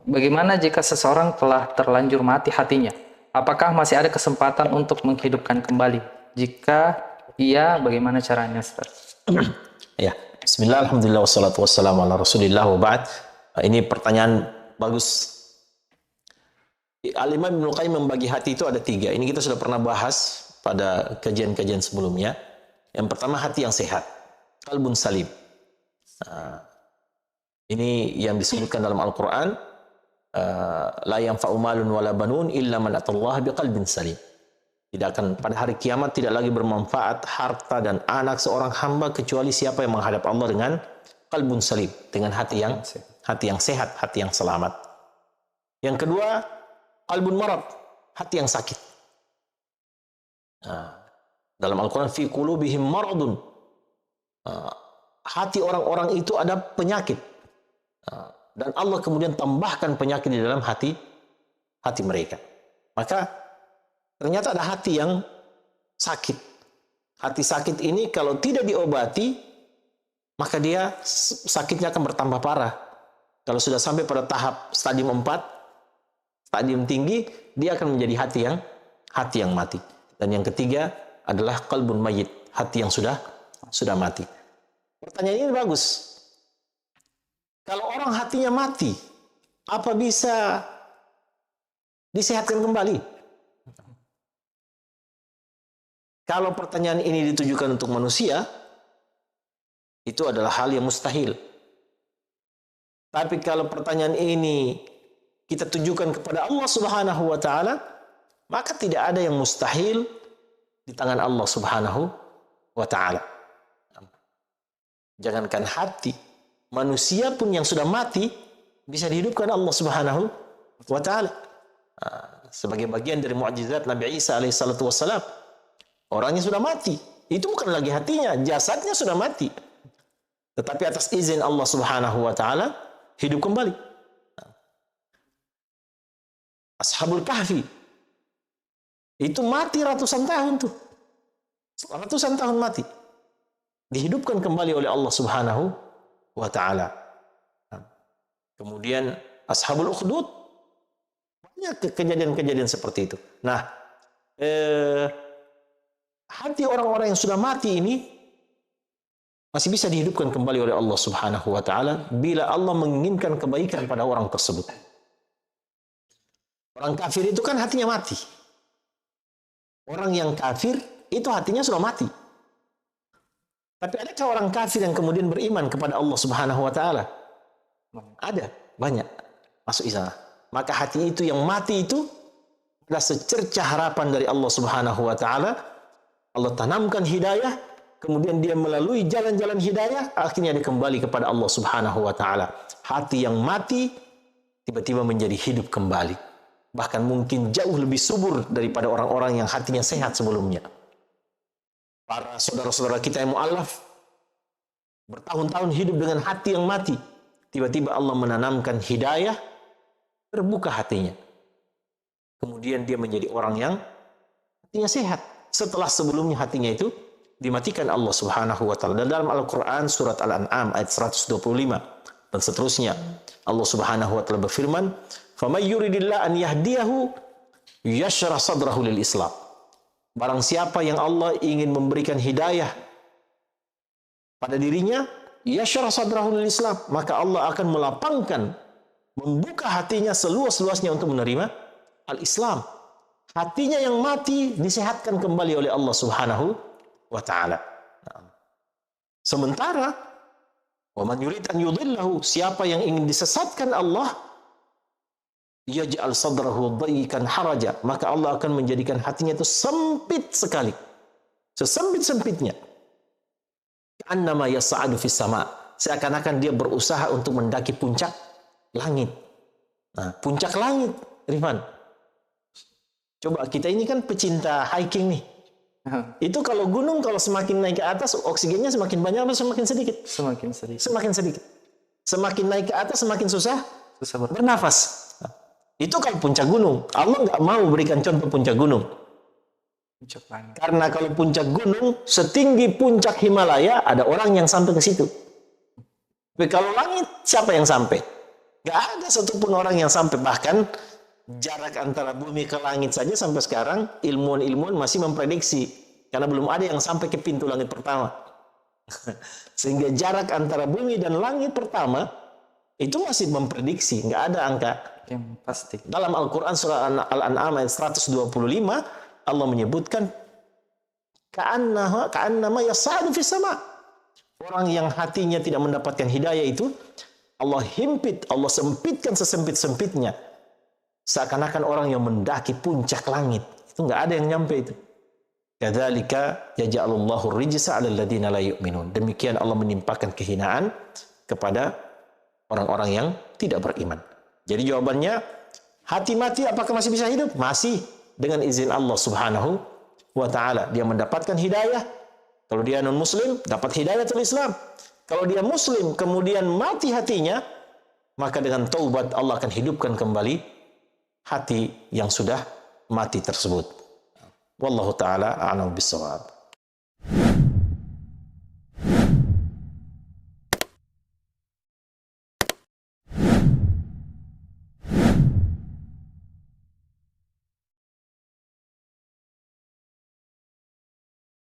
bagaimana jika seseorang telah terlanjur mati hatinya? Apakah masih ada kesempatan untuk menghidupkan kembali? Jika iya, bagaimana caranya, Ustaz? Ya, bismillah, alhamdulillah, wassalatu wassalamu ala rasulillah wa ba'd. Ini pertanyaan bagus. Al-Imam Ibnu Qayyim membagi hati itu ada 3. Ini kita sudah pernah bahas pada kajian-kajian sebelumnya. Yang pertama, hati yang sehat, qalbun salim. Ini yang disebutkan dalam Al-Quran, la yanfa'u malun wala banun illa man atallaha biqalbin salim. Tidak akan, pada hari kiamat tidak lagi bermanfaat harta dan anak seorang hamba kecuali siapa yang menghadap Allah dengan qalbun salim, dengan hati yang sehat, hati yang selamat. Yang kedua, qalbun marad, hati yang sakit. Dalam Al-Quran, fi qulubihim maradun, hati orang-orang itu ada penyakit. Dan Allah kemudian tambahkan penyakit di dalam hati mereka. Maka ternyata ada hati yang sakit. Hati sakit ini kalau tidak diobati, maka dia sakitnya akan bertambah parah. Kalau sudah sampai pada tahap stadium 4, stadium tinggi, dia akan menjadi hati yang mati. Dan yang ketiga adalah qalbun mayyit, hati yang sudah mati. Pertanyaan ini bagus. Kalau orang hatinya mati, apa bisa disehatkan kembali? Kalau pertanyaan ini ditujukan untuk manusia, itu adalah hal yang mustahil. Tapi kalau pertanyaan ini kita tujukan kepada Allah Subhanahu wa Ta'ala, maka tidak ada yang mustahil di tangan Allah Subhanahu wa Ta'ala. Jangankan hati, manusia pun yang sudah mati bisa dihidupkan Allah Subhanahu wa Ta'ala. Sebagai bagian dari mukjizat Nabi Isa alaihissalatu wassalam, orangnya sudah mati, itu bukan lagi hatinya, jasadnya sudah mati, tetapi atas izin Allah Subhanahu wa Ta'ala hidup kembali. Ashabul Kahfi itu mati ratusan tahun tuh, ratusan tahun mati, dihidupkan kembali oleh Allah Subhanahu wa Ta'ala. Kemudian Ashabul Ukhdud, banyak kejadian-kejadian seperti itu. Nah, hati orang-orang yang sudah mati ini masih bisa dihidupkan kembali oleh Allah Subhanahu wa Ta'ala bila Allah menginginkan kebaikan pada orang tersebut. Orang kafir itu kan hatinya mati. Orang yang kafir itu hatinya sudah mati. Tapi adakah orang kafir yang kemudian beriman kepada Allah Subhanahu wa Ta'ala? Ada, banyak. Masuk di sana. Maka hati itu yang mati itu adalah secercah harapan dari Allah Subhanahu wa Ta'ala. Allah tanamkan hidayah, kemudian dia melalui jalan-jalan hidayah, akhirnya dia kembali kepada Allah Subhanahu wa Ta'ala. Hati yang mati tiba-tiba menjadi hidup kembali. Bahkan mungkin jauh lebih subur daripada orang-orang yang hatinya sehat sebelumnya. Para saudara-saudara kita yang mu'alaf bertahun-tahun hidup dengan hati yang mati. Tiba-tiba Allah menanamkan hidayah, terbuka hatinya. Kemudian dia menjadi orang yang hatinya sehat. Setelah sebelumnya hatinya itu dimatikan Allah Subhanahu wa Ta'ala. Dan dalam Al-Quran surat Al-An'am ayat 125 dan seterusnya, Allah Subhanahu wa Ta'ala berfirman, "Faman yuridillah an yahdiyahu yashrah sadrahu lil Islam." Barang siapa yang Allah ingin memberikan hidayah pada dirinya, yashrah sadrahu lil Islam, maka Allah akan melapangkan, membuka hatinya seluas-luasnya untuk menerima al-Islam. Hatinya yang mati disehatkan kembali oleh Allah Subhanahu wa Ta'ala. Sementara wa man yurid an yudhillahu, siapa yang ingin disesatkan Allah, yaj'al sadrahu dhayiqan haraja, maka Allah akan menjadikan hatinya itu sempit sekali, sesempit-sempitnya. Annama yas'adu fis sama, seakan-akan dia berusaha untuk mendaki puncak langit. Nah, puncak langit, Rifan. Coba kita ini kan pecinta hiking nih. Itu kalau gunung, kalau semakin naik ke atas, oksigennya semakin banyak atau semakin sedikit? Semakin sedikit. Semakin sedikit. Semakin naik ke atas, semakin susah bernafas. Nah, itu kalau puncak gunung. Allah nggak mau berikan contoh puncak gunung. Karena kalau puncak gunung, setinggi puncak Himalaya, ada orang yang sampai ke situ. Tapi kalau langit, siapa yang sampai? Nggak ada satupun orang yang sampai, bahkan jarak antara bumi ke langit saja sampai sekarang ilmuwan-ilmuwan masih memprediksi, karena belum ada yang sampai ke pintu langit pertama. Sehingga jarak antara bumi dan langit pertama itu masih memprediksi, nggak ada angka. Yang pasti. Dalam Al-Quran surah Al-An'am ayat 125, Allah menyebutkan ka'annama yas'adu fis sama'. Orang yang hatinya tidak mendapatkan hidayah itu Allah himpit, Allah sempitkan sesempit-sempitnya. Seakan-akan orang yang mendaki puncak langit. Itu nggak ada yang nyampe itu. Kadzalika yaj'alullahu rijsa 'alal ladzina la yu'minun. Demikian Allah menimpakan kehinaan kepada orang-orang yang tidak beriman. Jadi jawabannya, hati mati apakah masih bisa hidup? Masih, dengan izin Allah Subhanahu wa taala. Dia mendapatkan hidayah. Kalau dia non muslim, dapat hidayatul Islam. Kalau dia muslim kemudian mati hatinya, maka dengan taubat Allah akan hidupkan kembali hati yang sudah mati tersebut. Wallahu taala a'lam bissawab.